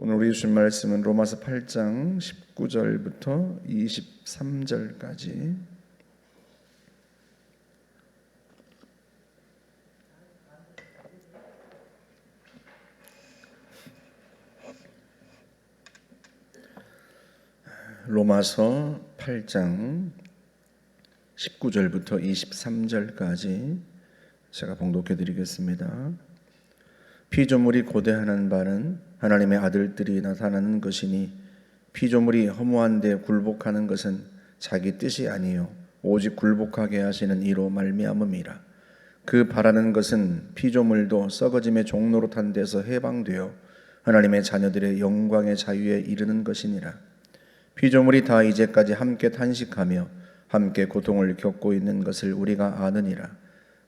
오늘 우리 주신 말씀은 로마서 8장 19절부터 23절까지. 로마서 8장 19절부터 23절까지 제가 봉독해 드리겠습니다. 피조물이 고대하는 바는 하나님의 아들들이 나타나는 것이니 피조물이 허무한 데 굴복하는 것은 자기 뜻이 아니요 오직 굴복하게 하시는 이로 말미암음이라. 그 바라는 것은 피조물도 썩어짐의 종로로 탄 데서 해방되어 하나님의 자녀들의 영광의 자유에 이르는 것이니라. 피조물이 다 이제까지 함께 탄식하며 함께 고통을 겪고 있는 것을 우리가 아느니라.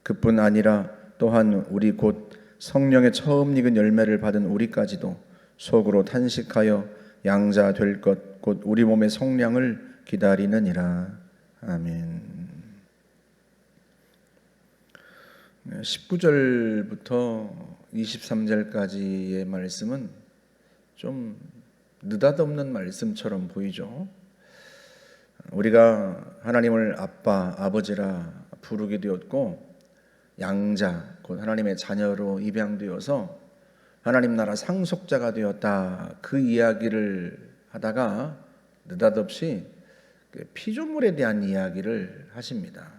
그뿐 아니라 또한 우리 곧 성령의 처음 익은 열매를 받은 우리까지도 속으로 탄식하여 양자 될 것 곧 우리 몸의 성량을 기다리느니라. 아멘. 19절부터 23절까지의 말씀은 좀 느닷없는 말씀처럼 보이죠. 우리가 하나님을 아빠, 아버지라 부르게 되었고 양자, 곧 하나님의 자녀로 입양되어서 하나님 나라 상속자가 되었다. 그 이야기를 하다가 느닷없이 피조물에 대한 이야기를 하십니다.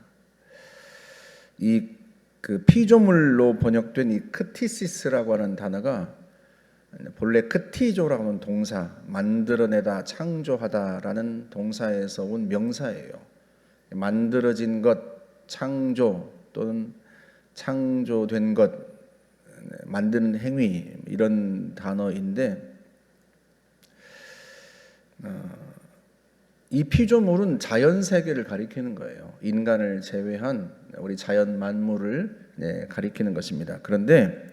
그 피조물로 번역된 이 크티시스라고 하는 단어가 본래 크티조라고 하는 동사, 만들어내다, 창조하다라는 동사에서 온 명사예요. 만들어진 것, 창조 또는 창조된 것, 만드는 행위, 이런 단어인데 이 피조물은 자연 세계를 가리키는 거예요. 인간을 제외한 우리 자연 만물을 가리키는 것입니다. 그런데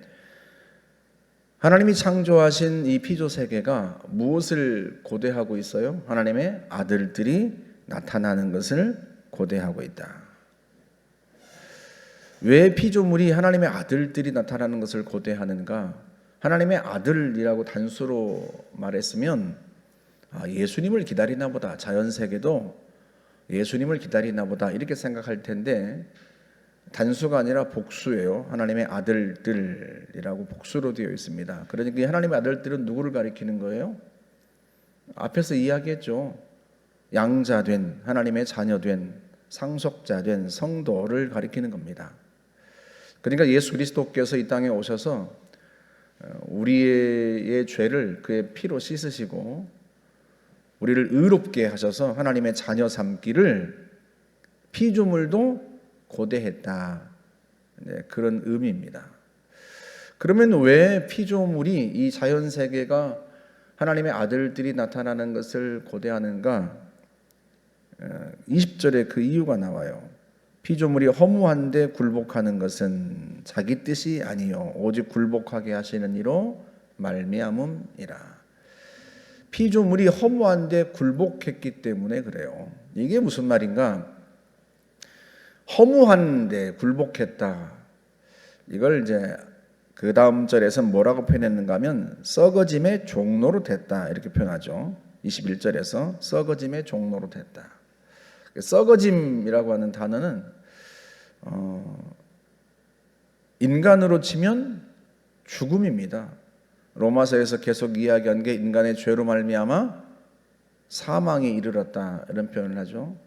하나님이 창조하신 이 피조 세계가 무엇을 고대하고 있어요? 하나님의 아들들이 나타나는 것을 고대하고 있다. 왜 피조물이 하나님의 아들들이 나타나는 것을 고대하는가? 하나님의 아들이라고 단수로 말했으면 예수님을 기다리나 보다, 자연세계도 예수님을 기다리나 보다 이렇게 생각할 텐데 단수가 아니라 복수예요. 하나님의 아들들이라고 복수로 되어 있습니다. 그러니까 이 하나님의 아들들은 누구를 가리키는 거예요? 앞에서 이야기했죠. 양자된, 하나님의 자녀된, 상속자된 성도를 가리키는 겁니다. 그러니까 예수 그리스도께서 이 땅에 오셔서 우리의 죄를 그의 피로 씻으시고 우리를 의롭게 하셔서 하나님의 자녀 삼기를 피조물도 고대했다. 그런 의미입니다. 그러면 왜 피조물이 이 자연 세계가 하나님의 아들들이 나타나는 것을 고대하는가? 20절에 그 이유가 나와요. 피조물이 허무한데 굴복하는 것은 자기 뜻이 아니요 오직 굴복하게 하시는 이로 말미암음이라. 피조물이 허무한데 굴복했기 때문에 그래요. 이게 무슨 말인가? 허무한데 굴복했다. 이걸 이제 그 다음 절에서 뭐라고 표현했는가 하면 썩어짐의 종로로 됐다 이렇게 표현하죠. 21절에서 썩어짐의 종로로 됐다. 썩어짐이라고 하는 단어는 인간으로 치면 죽음입니다. 로마서에서 계속 이야기한 게 인간의 죄로 말미암아 사망에 이르렀다 이런 표현을 하죠.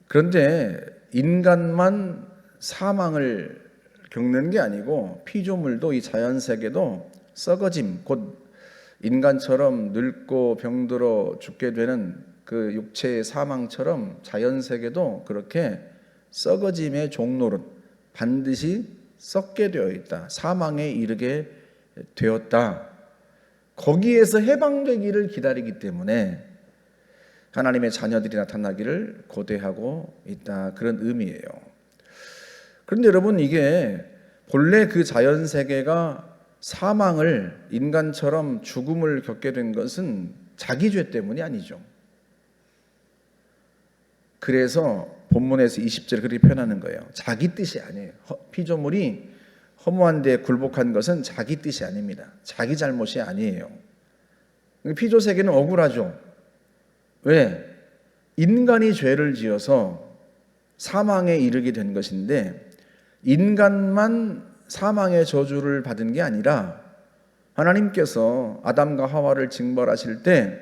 그런데 인간만 사망을 겪는 게 아니고 피조물도 이 자연세계도 썩어짐, 곧 인간처럼 늙고 병들어 죽게 되는 그 육체의 사망처럼 자연세계도 그렇게 썩어짐의 종로로 반드시 썩게 되어 있다. 사망에 이르게 되었다. 거기에서 해방되기를 기다리기 때문에 하나님의 자녀들이 나타나기를 고대하고 있다. 그런 의미예요. 그런데 여러분, 이게 본래 그 자연세계가 사망을, 인간처럼 죽음을 겪게 된 것은 자기 죄 때문이 아니죠. 그래서 본문에서 20절 그렇게 표현하는 거예요. 자기 뜻이 아니에요. 피조물이 허무한 데 굴복한 것은 자기 뜻이 아닙니다. 자기 잘못이 아니에요. 피조 세계는 억울하죠. 왜? 인간이 죄를 지어서 사망에 이르게 된 것인데 인간만 사망의 저주를 받은 게 아니라 하나님께서 아담과 하와를 징벌하실 때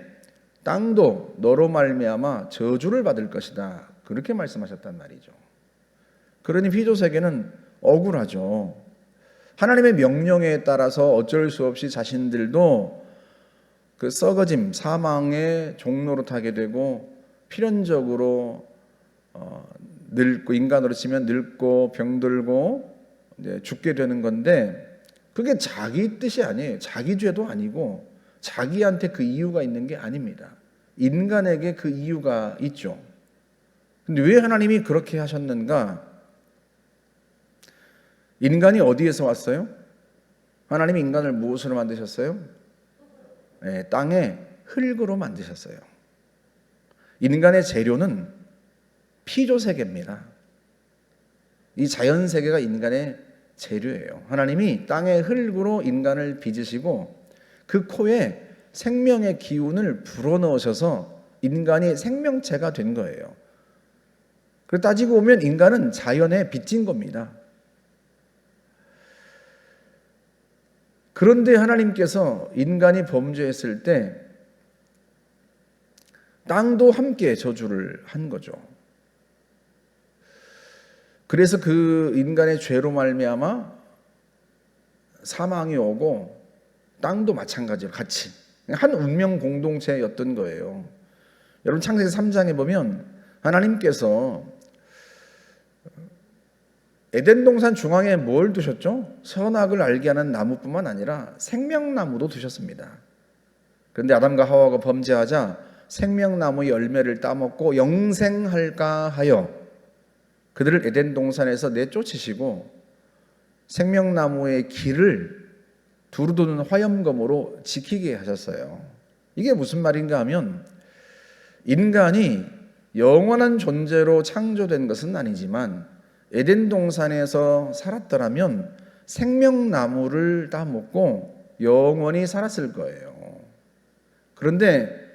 땅도 너로 말미암아 저주를 받을 것이다. 그렇게 말씀하셨단 말이죠. 그러니 피조 세계는 억울하죠. 하나님의 명령에 따라서 어쩔 수 없이 자신들도 그 썩어짐, 사망의 종로로 타게 되고 필연적으로 늙고 인간으로 치면 늙고 병들고 이제 죽게 되는 건데 그게 자기 뜻이 아니에요. 자기 죄도 아니고 자기한테 그 이유가 있는 게 아닙니다. 인간에게 그 이유가 있죠. 근데 왜 하나님이 그렇게 하셨는가? 인간이 어디에서 왔어요? 하나님이 인간을 무엇으로 만드셨어요? 네, 땅의 흙으로 만드셨어요. 인간의 재료는 피조세계입니다. 이 자연세계가 인간의 재료예요. 하나님이 땅의 흙으로 인간을 빚으시고 그 코에 생명의 기운을 불어넣으셔서 인간이 생명체가 된 거예요. 그걸 따지고 보면 인간은 자연에 빚진 겁니다. 그런데 하나님께서 인간이 범죄했을 때 땅도 함께 저주를 한 거죠. 그래서 그 인간의 죄로 말미암아 사망이 오고 땅도 마찬가지로 같이 한 운명 공동체였던 거예요. 여러분 창세기 3장에 보면 하나님께서 에덴 동산 중앙에 뭘 두셨죠? 선악을 알게 하는 나무뿐만 아니라 생명나무도 두셨습니다. 그런데 아담과 하와가 범죄하자 생명나무 열매를 따먹고 영생할까 하여 그들을 에덴 동산에서 내쫓으시고 생명나무의 길을 두루두는 화염검으로 지키게 하셨어요. 이게 무슨 말인가 하면 인간이 영원한 존재로 창조된 것은 아니지만 에덴 동산에서 살았더라면 생명나무를 따먹고 영원히 살았을 거예요. 그런데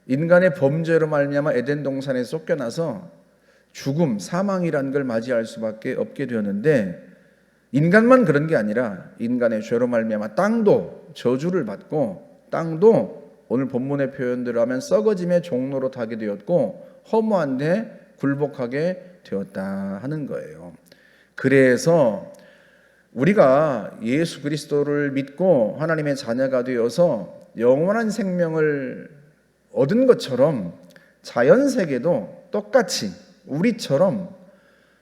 인간의 범죄로 말미암아 에덴 동산에 쫓겨나서 죽음, 사망이라는 걸 맞이할 수밖에 없게 되었는데 인간만 그런 게 아니라 인간의 죄로 말미암아 땅도 저주를 받고 땅도 오늘 본문의 표현대로 하면 썩어짐의 종로로 타게 되었고 허무한 데 굴복하게 되었다 하는 거예요. 그래서 우리가 예수 그리스도를 믿고 하나님의 자녀가 되어서 영원한 생명을 얻은 것처럼 자연세계도 똑같이 우리처럼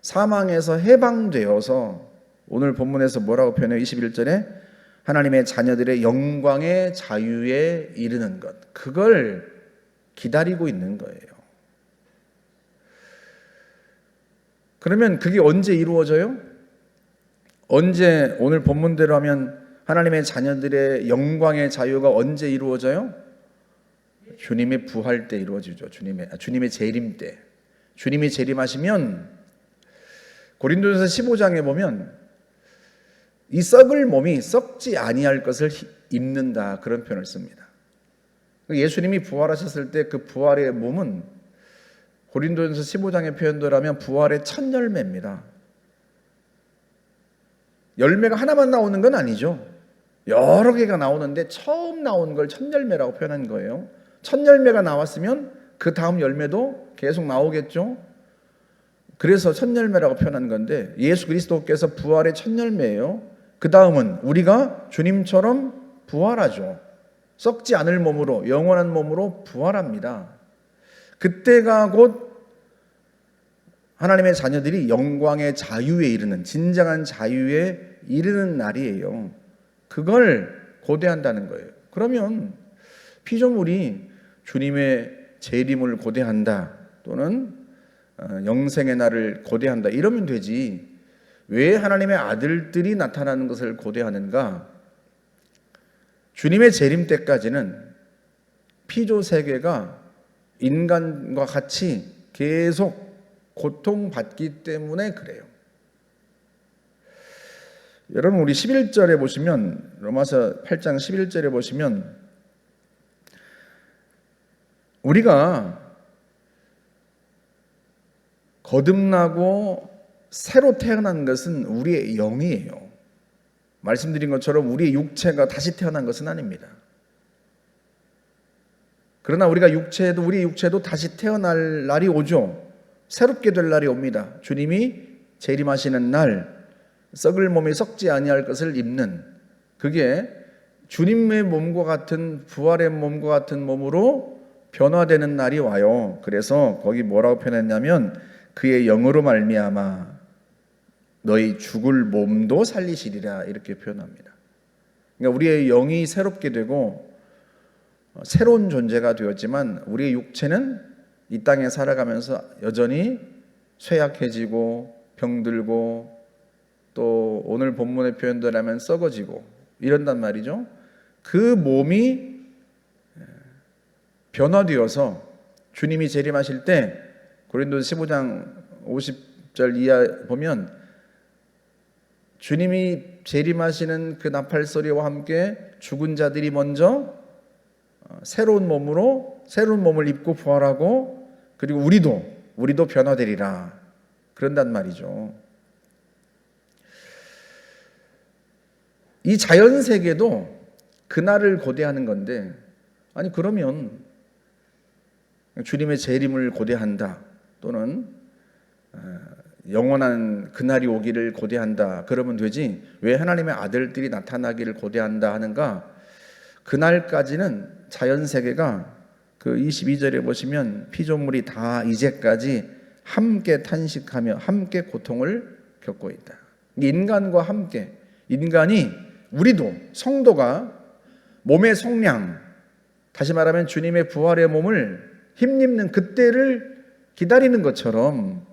사망에서 해방되어서 오늘 본문에서 뭐라고 표현해요? 21절에 하나님의 자녀들의 영광의 자유에 이르는 것, 그걸 기다리고 있는 거예요. 그러면 그게 언제 이루어져요? 언제 오늘 본문대로 하면 하나님의 자녀들의 영광의 자유가 언제 이루어져요? 주님의 부활 때 이루어지죠. 주님의 재림 때. 주님이 재림하시면 고린도전서 15장에 보면 이 썩을 몸이 썩지 아니할 것을 입는다, 그런 표현을 씁니다. 예수님이 부활하셨을 때 그 부활의 몸은 고린도전서 15장의 표현대로 하면 부활의 첫 열매입니다. 열매가 하나만 나오는 건 아니죠. 여러 개가 나오는데 처음 나온 걸 첫 열매라고 표현한 거예요. 첫 열매가 나왔으면 그 다음 열매도 계속 나오겠죠. 그래서 첫 열매라고 표현한 건데 예수 그리스도께서 부활의 첫 열매예요. 그 다음은 우리가 주님처럼 부활하죠. 썩지 않을 몸으로, 영원한 몸으로 부활합니다. 그때가 곧 하나님의 자녀들이 영광의 자유에 이르는, 진정한 자유에 이르는 날이에요. 그걸 고대한다는 거예요. 그러면 피조물이 주님의 재림을 고대한다, 또는 영생의 날을 고대한다, 이러면 되지 왜 하나님의 아들들이 나타나는 것을 고대하는가? 주님의 재림 때까지는 피조 세계가 인간과 같이 계속 고통받기 때문에 그래요. 여러분 우리 11절에 보시면 로마서 8장 11절에 보시면 우리가 거듭나고 새로 태어난 것은 우리의 영이에요. 말씀드린 것처럼 우리의 육체가 다시 태어난 것은 아닙니다. 그러나 우리의 육체도 다시 태어날 날이 오죠. 새롭게 될 날이 옵니다. 주님이 재림하시는 날, 썩을 몸이 썩지 아니할 것을 입는, 그게 주님의 몸과 같은, 부활의 몸과 같은 몸으로 변화되는 날이 와요. 그래서 거기 뭐라고 표현했냐면 그의 영으로 말미암아 너희 죽을 몸도 살리시리라, 이렇게 표현합니다. 그러니까 우리의 영이 새롭게 되고 새로운 존재가 되었지만 우리의 육체는 이 땅에 살아가면서 여전히 쇠약해지고 병들고 또 오늘 본문의 표현대로라면 썩어지고 이런단 말이죠. 그 몸이 변화되어서 주님이 재림하실 때 고린도서 15장 50절 이하 보면 주님이 재림하시는 그 나팔 소리와 함께 죽은 자들이 먼저 새로운 몸을 입고 부활하고 그리고 우리도 변화되리라, 그런단 말이죠. 이 자연 세계도 그날을 고대하는 건데, 아니 그러면 주님의 재림을 고대한다 또는 영원한 그날이 오기를 고대한다 그러면 되지 왜 하나님의 아들들이 나타나기를 고대한다 하는가? 그날까지는 자연 세계가 그 22절에 보시면 피조물이 다 이제까지 함께 탄식하며 함께 고통을 겪고 있다. 인간과 함께, 인간이, 우리도, 성도가 몸의 속량, 다시 말하면 주님의 부활의 몸을 힘입는 그때를 기다리는 것처럼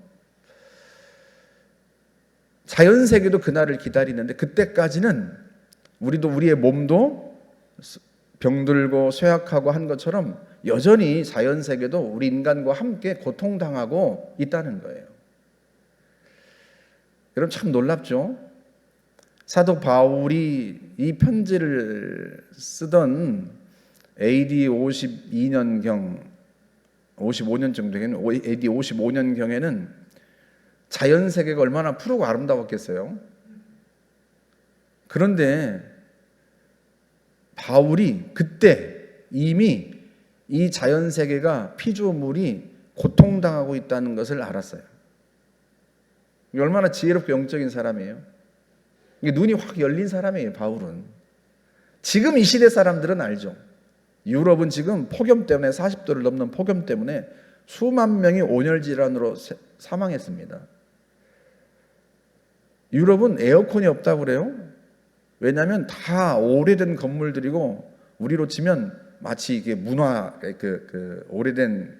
자연세계도 그날을 기다리는데, 그때까지는 우리의 몸도 병들고 쇠약하고 한 것처럼 여전히 자연세계도 우리 인간과 함께 고통당하고 있다는 거예요. 여러분 참 놀랍죠? 사도 바울이 이 편지를 쓰던 AD 52년경 55년 정도 되겠네요. AD 55년경에는 자연세계가 얼마나 푸르고 아름다웠겠어요. 그런데 바울이 그때 이미 이 자연세계가 피조물이 고통당하고 있다는 것을 알았어요. 얼마나 지혜롭고 영적인 사람이에요. 눈이 확 열린 사람이에요, 바울은. 지금 이 시대 사람들은 알죠. 유럽은 지금 폭염 때문에 40도를 넘는 폭염 때문에 수만 명이 온열 질환으로 사망했습니다. 유럽은 에어컨이 없다고 그래요. 왜냐하면 다 오래된 건물들이고 우리로 치면 마치 이게 문화 오래된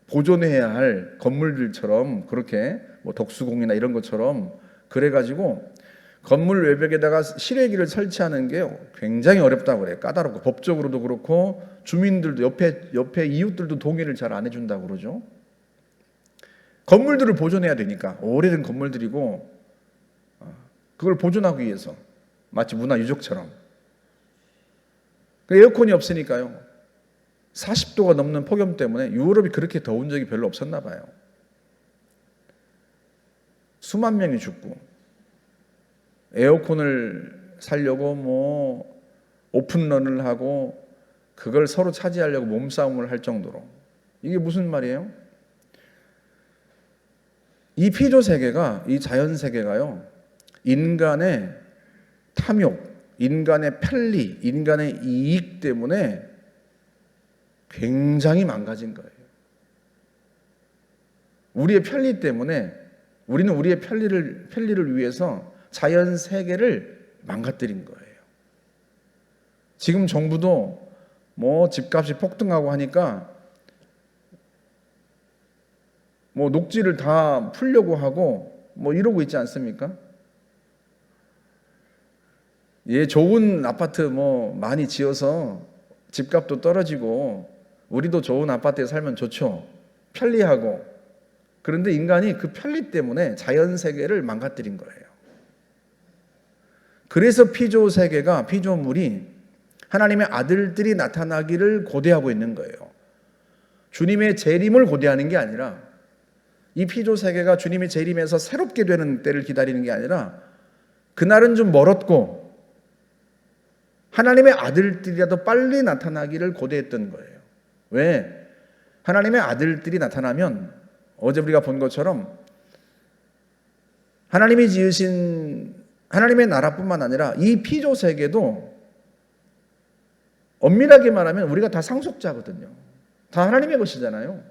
보존해야 할 건물들처럼 그렇게 뭐 덕수궁이나 이런 것처럼 그래가지고 건물 외벽에다가 실외기를 설치하는 게 굉장히 어렵다고 그래요. 까다롭고 법적으로도 그렇고 주민들도 옆에 이웃들도 동의를 잘 안 해준다고 그러죠. 건물들을 보존해야 되니까 오래된 건물들이고 그걸 보존하기 위해서 마치 문화유적처럼 에어컨이 없으니까요. 40도가 넘는 폭염 때문에 유럽이 그렇게 더운 적이 별로 없었나 봐요. 수만 명이 죽고 에어컨을 살려고 뭐 오픈런을 하고 그걸 서로 차지하려고 몸싸움을 할 정도로. 이게 무슨 말이에요? 이 피조세계가, 이 자연세계가요, 인간의 탐욕, 인간의 편리, 인간의 이익 때문에 굉장히 망가진 거예요. 우리의 편리 때문에 우리는 우리의 편리를 위해서 자연 세계를 망가뜨린 거예요. 지금 정부도 뭐 집값이 폭등하고 하니까 뭐 녹지를 다 풀려고 하고 뭐 이러고 있지 않습니까? 예, 좋은 아파트 뭐 많이 지어서 집값도 떨어지고 우리도 좋은 아파트에 살면 좋죠. 편리하고. 그런데 인간이 그 편리 때문에 자연 세계를 망가뜨린 거예요. 그래서 피조 세계가, 피조물이 하나님의 아들들이 나타나기를 고대하고 있는 거예요. 주님의 재림을 고대하는 게 아니라, 이 피조 세계가 주님의 재림에서 새롭게 되는 때를 기다리는 게 아니라, 그날은 좀 멀었고 하나님의 아들들이라도 빨리 나타나기를 고대했던 거예요. 왜? 하나님의 아들들이 나타나면 어제 우리가 본 것처럼 하나님이 지으신 하나님의 나라뿐만 아니라 이 피조 세계도 엄밀하게 말하면 우리가 다 상속자거든요. 다 하나님의 것이잖아요.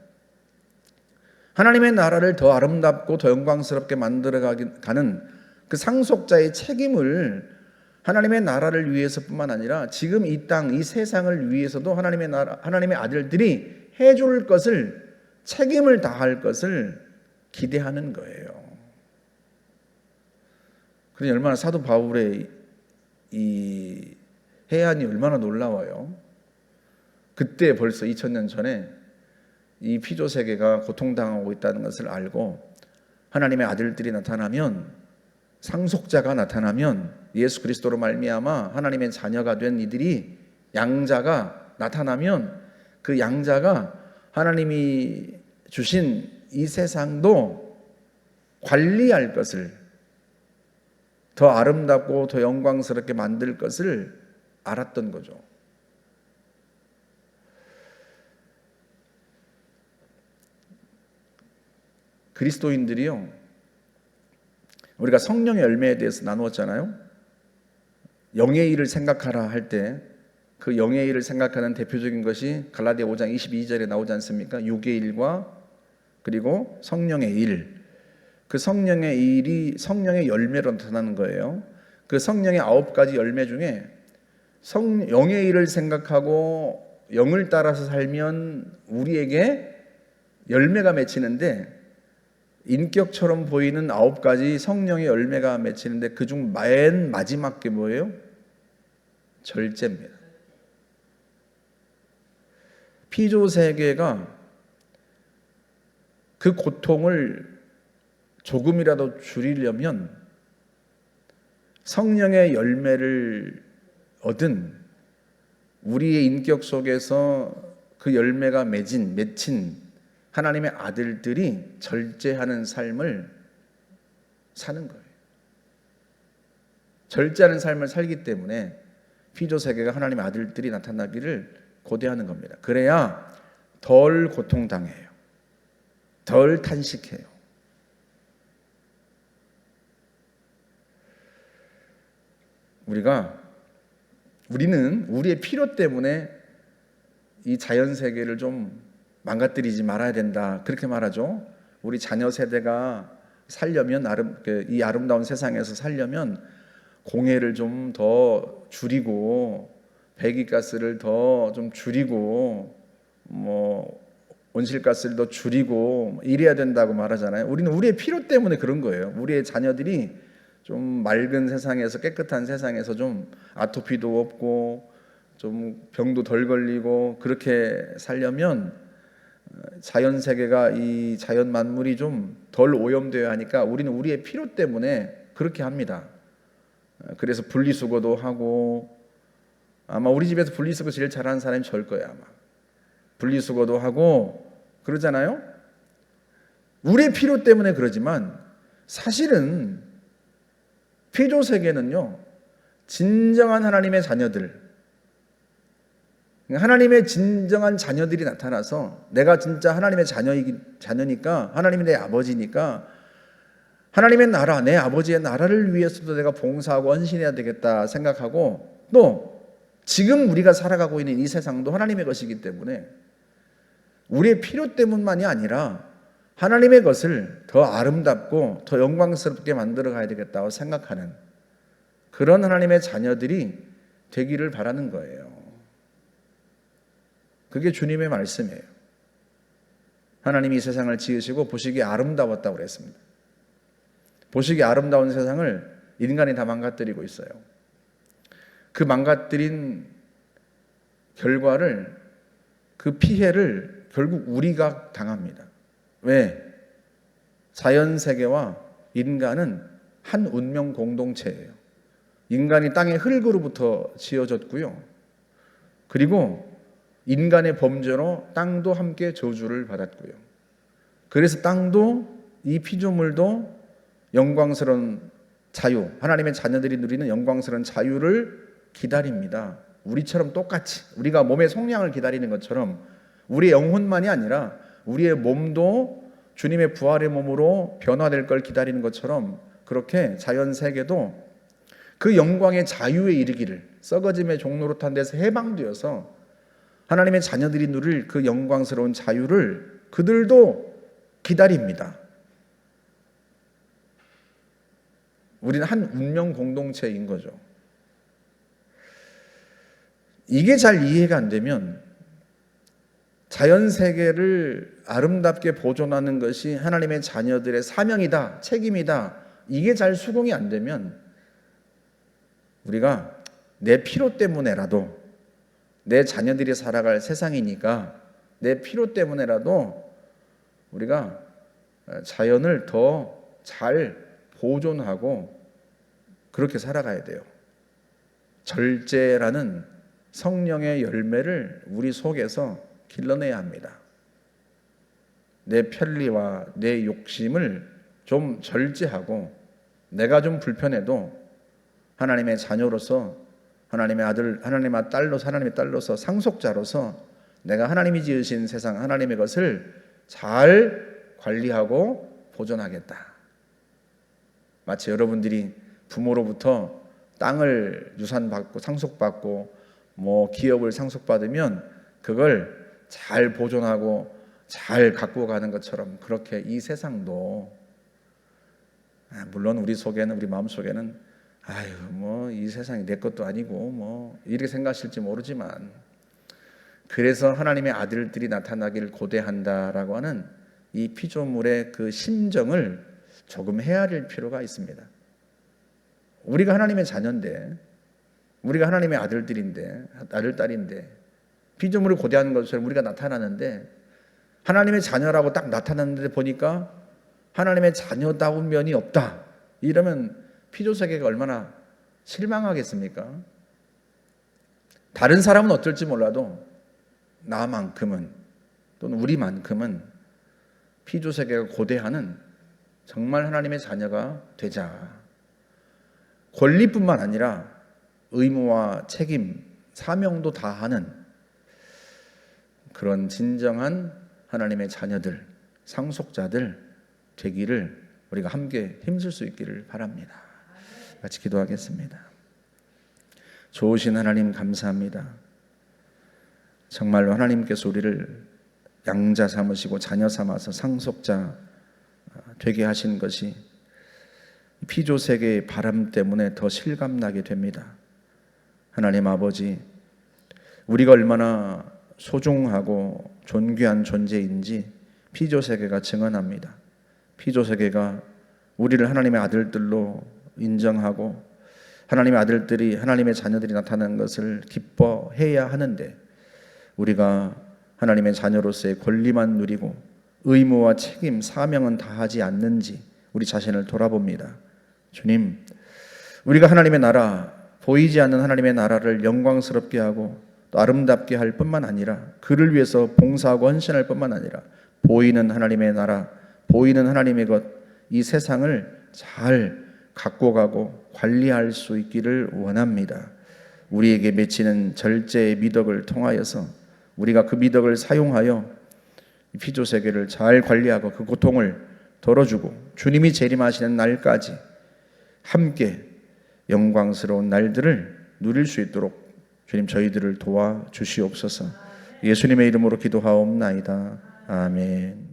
하나님의 나라를 더 아름답고 더 영광스럽게 만들어가는 그 상속자의 책임을 하나님의 나라를 위해서뿐만 아니라 지금 이 땅, 이 세상을 위해서도 하나님의 나라, 하나님의 아들들이 해줄 것을, 책임을 다할 것을 기대하는 거예요. 그러니 얼마나 사도 바울의 이 해안이 얼마나 놀라워요. 그때 벌써 2000년 전에 이 피조 세계가 고통당하고 있다는 것을 알고 하나님의 아들들이 나타나면, 상속자가 나타나면, 예수 그리스도로 말미암아 하나님의 자녀가 된 이들이, 양자가 나타나면 그 양자가 하나님이 주신 이 세상도 관리할 것을, 더 아름답고 더 영광스럽게 만들 것을 알았던 거죠. 그리스도인들이요, 우리가 성령의 열매에 대해서 나누었잖아요. 영의 일을 생각하라 할 때 그 영의 일을 생각하는 대표적인 것이 갈라디아 5장 22절에 나오지 않습니까? 육의 일과 그리고 성령의 일. 그 성령의 일이 성령의 열매로 나타나는 거예요. 그 성령의 9가지 열매 중에 영의 일을 생각하고 영을 따라서 살면 우리에게 열매가 맺히는데, 인격처럼 보이는 9가지 성령의 열매가 맺히는데 그중 맨 마지막 게 뭐예요? 절제입니다. 피조 세계가 그 고통을 조금이라도 줄이려면 성령의 열매를 얻은 우리의 인격 속에서 그 열매가 맺힌 하나님의 아들들이 절제하는 삶을 사는 거예요. 절제하는 삶을 살기 때문에 피조 세계가 하나님의 아들들이 나타나기를 고대하는 겁니다. 그래야 덜 고통당해요. 덜 탄식해요. 우리는 우리의 필요 때문에 이 자연 세계를 좀 망가뜨리지 말아야 된다, 그렇게 말하죠. 우리 자녀 세대가 살려면, 이 아름다운 세상에서 살려면 공해를 좀 더 줄이고 배기가스를 더 좀 줄이고 온실가스를 더 줄이고 이래야 된다고 말하잖아요. 우리는 우리의 필요 때문에 그런 거예요. 우리의 자녀들이 좀 맑은 세상에서, 깨끗한 세상에서 좀 아토피도 없고 좀 병도 덜 걸리고 그렇게 살려면 자연 세계가, 이 자연 만물이 좀 덜 오염되어야 하니까 우리는 우리의 필요 때문에 그렇게 합니다. 그래서 분리수거도 하고, 아마 우리 집에서 분리수거 제일 잘하는 사람이 저일 거예요. 아마 분리수거도 하고 그러잖아요. 우리의 필요 때문에 그러지만 사실은 피조 세계는요, 진정한 하나님의 자녀들, 하나님의 진정한 자녀들이 나타나서 내가 진짜 하나님의 자녀니까, 하나님이 내 아버지니까 하나님의 나라, 내 아버지의 나라를 위해서도 내가 봉사하고 헌신해야 되겠다 생각하고, 또 지금 우리가 살아가고 있는 이 세상도 하나님의 것이기 때문에 우리의 필요 때문만이 아니라 하나님의 것을 더 아름답고 더 영광스럽게 만들어 가야 되겠다고 생각하는 그런 하나님의 자녀들이 되기를 바라는 거예요. 그게 주님의 말씀이에요. 하나님이 이 세상을 지으시고 보시기에 아름다웠다고 그랬습니다. 보시기에 아름다운 세상을 인간이 다 망가뜨리고 있어요. 그 망가뜨린 결과를, 그 피해를 결국 우리가 당합니다. 왜? 자연 세계와 인간은 한 운명 공동체예요. 인간이 땅의 흙으로부터 지어졌고요. 그리고 인간의 범죄로 땅도 함께 저주를 받았고요. 그래서 땅도 이 피조물도 영광스러운 자유, 하나님의 자녀들이 누리는 영광스러운 자유를 기다립니다. 우리처럼 똑같이 우리가 몸의 속량을 기다리는 것처럼 우리의 영혼만이 아니라 우리의 몸도 주님의 부활의 몸으로 변화될 걸 기다리는 것처럼 그렇게 자연 세계도 그 영광의 자유에 이르기를, 썩어짐의 종노릇한 데서 해방되어서 하나님의 자녀들이 누릴 그 영광스러운 자유를 그들도 기다립니다. 우리는 한 운명 공동체인 거죠. 이게 잘 이해가 안 되면 자연 세계를 아름답게 보존하는 것이 하나님의 자녀들의 사명이다, 책임이다, 이게 잘 수긍이 안 되면 우리가 내 필요 때문에라도, 내 자녀들이 살아갈 세상이니까 내 필요 때문에라도 우리가 자연을 더 잘 보존하고 그렇게 살아가야 돼요. 절제라는 성령의 열매를 우리 속에서 길러내야 합니다. 내 편리와 내 욕심을 좀 절제하고, 내가 좀 불편해도 하나님의 자녀로서, 하나님의 아들, 하나님의 딸로서, 하나님의 딸로서, 상속자로서 내가 하나님이 지으신 세상, 하나님의 것을 잘 관리하고 보존하겠다. 마치 여러분들이 부모로부터 땅을 유산받고 상속받고 기업을 상속받으면 그걸 잘 보존하고 잘 갖고 가는 것처럼, 그렇게 이 세상도, 물론 우리 속에는, 우리 마음속에는 이 세상이 내 것도 아니고 이렇게 생각하실지 모르지만, 그래서 하나님의 아들들이 나타나기를 고대한다라고 하는 이 피조물의 그 심정을 조금 헤아릴 필요가 있습니다. 우리가 하나님의 자녀인데, 우리가 하나님의 아들들인데, 아들, 딸인데, 피조물을 고대하는 것처럼 우리가 나타나는데, 하나님의 자녀라고 딱 나타났는데 보니까 하나님의 자녀다운 면이 없다, 이러면 피조세계가 얼마나 실망하겠습니까? 다른 사람은 어떨지 몰라도 나만큼은, 또는 우리만큼은 피조세계가 고대하는 정말 하나님의 자녀가 되자. 권리뿐만 아니라 의무와 책임, 사명도 다하는 그런 진정한 하나님의 자녀들, 상속자들 되기를 우리가 함께 힘쓸 수 있기를 바랍니다. 같이 기도하겠습니다. 좋으신 하나님, 감사합니다. 정말로 하나님께서 우리를 양자 삼으시고 자녀 삼아서 상속자 되게 하신 것이 피조세계의 바람 때문에 더 실감나게 됩니다. 하나님 아버지, 우리가 얼마나 소중하고 존귀한 존재인지 피조세계가 증언합니다. 피조세계가 우리를 하나님의 아들들로 인정하고 하나님의 아들들이, 하나님의 자녀들이 나타나는 것을 기뻐해야 하는데, 우리가 하나님의 자녀로서의 권리만 누리고 의무와 책임, 사명은 다하지 않는지 우리 자신을 돌아봅니다. 주님, 우리가 하나님의 나라, 보이지 않는 하나님의 나라를 영광스럽게 하고 또 아름답게 할 뿐만 아니라, 그를 위해서 봉사하고 헌신할 뿐만 아니라 보이는 하나님의 나라, 보이는 하나님의 것, 이 세상을 잘 갖고 가고 관리할 수 있기를 원합니다. 우리에게 맺히는 절제의 미덕을 통하여서 우리가 그 미덕을 사용하여 피조세계를 잘 관리하고 그 고통을 덜어주고 주님이 재림하시는 날까지 함께 영광스러운 날들을 누릴 수 있도록 주님 저희들을 도와주시옵소서. 예수님의 이름으로 기도하옵나이다. 아멘.